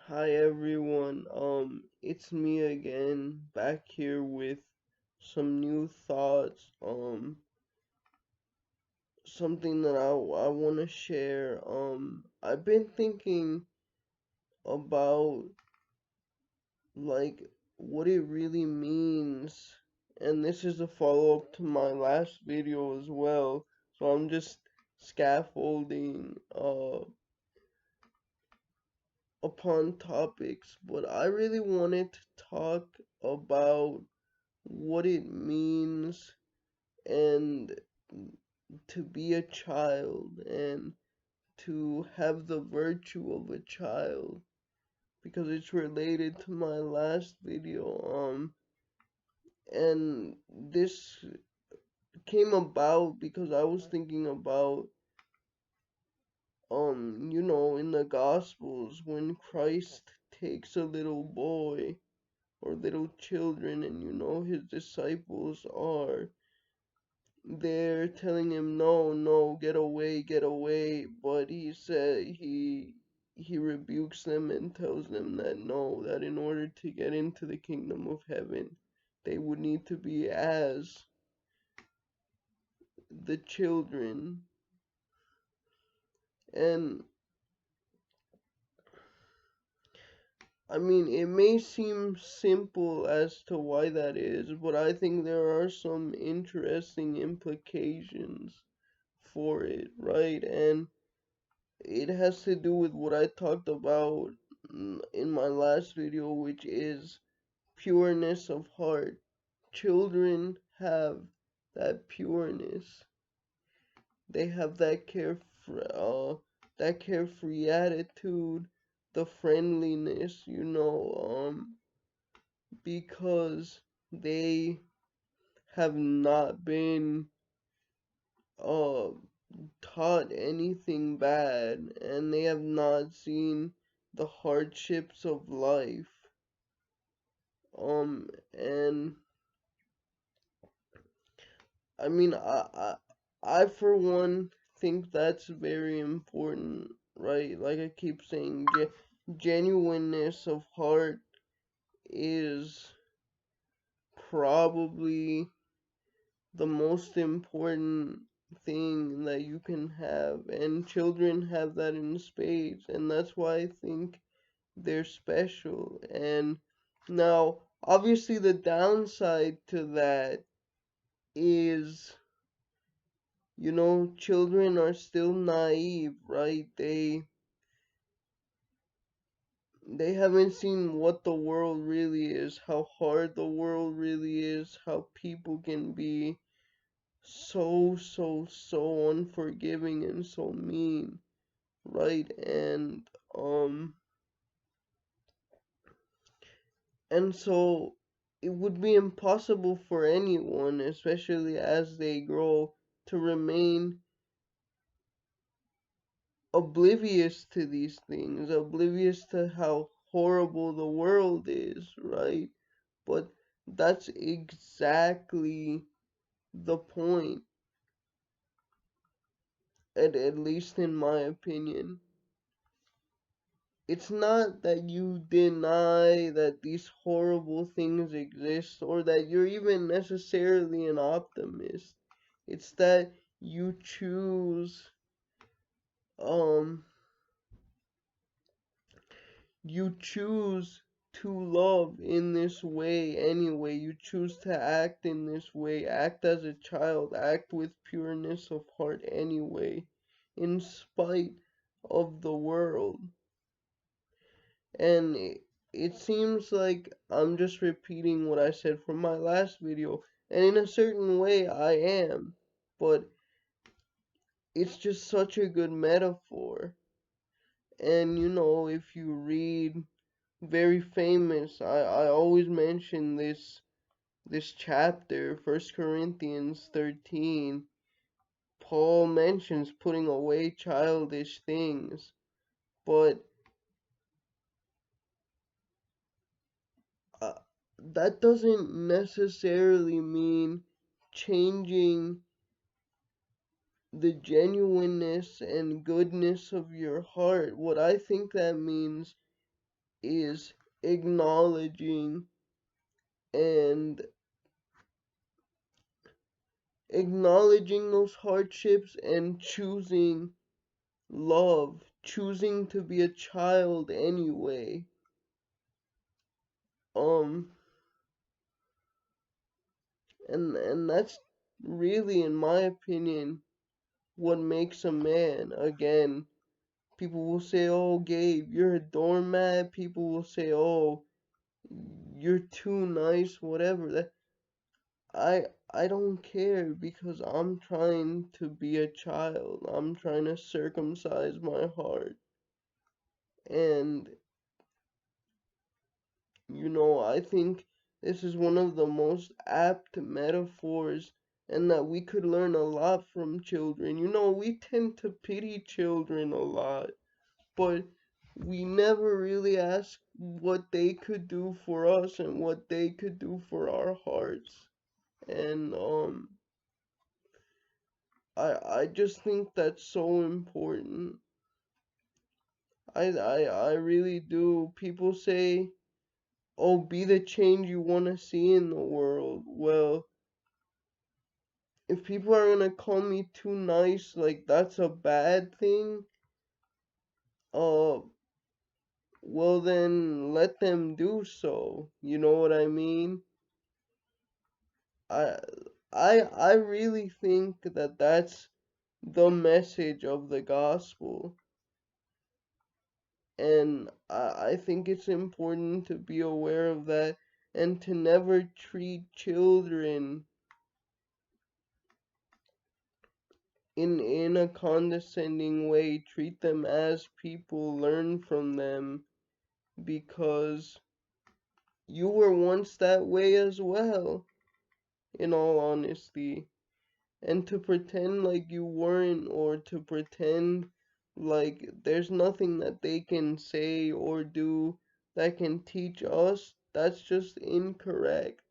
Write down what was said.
Hi everyone, it's me again, back here with some new thoughts, something that I want to share. I've been thinking about like what it really means, and this is a follow-up to my last video as well, so I'm just scaffolding upon topics, but I really wanted to talk about what it means and to be a child and to have the virtue of a child because it's related to my last video. And this came about because I was thinking about in the gospels when Christ takes a little boy or little children, and his disciples are they're telling him, no, no, get away, but he rebukes them and tells them that no, that in order to get into the kingdom of heaven they would need to be as the children. And I mean, it may seem simple as to why that is, but I think there are some interesting implications for it, right? And it has to do with what I talked about in my last video, which is pureness of heart. Children have that pureness. They have that carefree attitude, the friendliness, because they have not been uh taught anything bad, and they have not seen the hardships of life. And I mean, I for one think that's very important, right? Like I keep saying, genuineness of heart is probably the most important thing that you can have, and children have that in spades, and that's why I think they're special. And now, obviously, the downside to that is, children are still naive, right? They haven't seen what the world really is, how hard the world really is, how people can be so unforgiving and so mean, right? And so it would be impossible for anyone, especially as they grow, to remain oblivious to these things, oblivious to how horrible the world is, right? But that's exactly the point, at least in my opinion. It's not that you deny that these horrible things exist or that you're even necessarily an optimist. It's that you um choose to love in this way anyway. You choose to act in this way, act as a child, act with pureness of heart anyway, in spite of the world. And it seems like I'm just repeating what I said from my last video, and in a certain way I am, but it's just such a good metaphor. And if you read very famous, I always mention this chapter, 1 Corinthians 13. Paul mentions putting away childish things, but uh, that doesn't necessarily mean changing the genuineness and goodness of your heart. What I think that means is acknowledging and acknowledging those hardships and choosing love, choosing to be a child anyway. Um, and that's really, in my opinion, what makes a man. Again, people will say, "Oh, Gabe, you're a doormat." People will say, "Oh, you're too nice," whatever. That I don't care because I'm trying to be a child. I'm trying to circumcise my heart. And I think this is one of the most apt metaphors, and that we could learn a lot from children. We tend to pity children a lot, but we never really ask what they could do for us and what they could do for our hearts. And I just think that's so important. I really do. People say, "Oh, be the change you want to see in the world." Well, if people are gonna call me too nice, like that's a bad thing, uh, well then let them do so. You know what I mean? I I really think that that's the message of the gospel, and I think it's important to be aware of that and to never treat children in a condescending way. Treat them as people, learn from them, because you were once that way as well, in all honesty. And to pretend like you weren't, or to pretend like there's nothing that they can say or do that can teach us, that's just incorrect.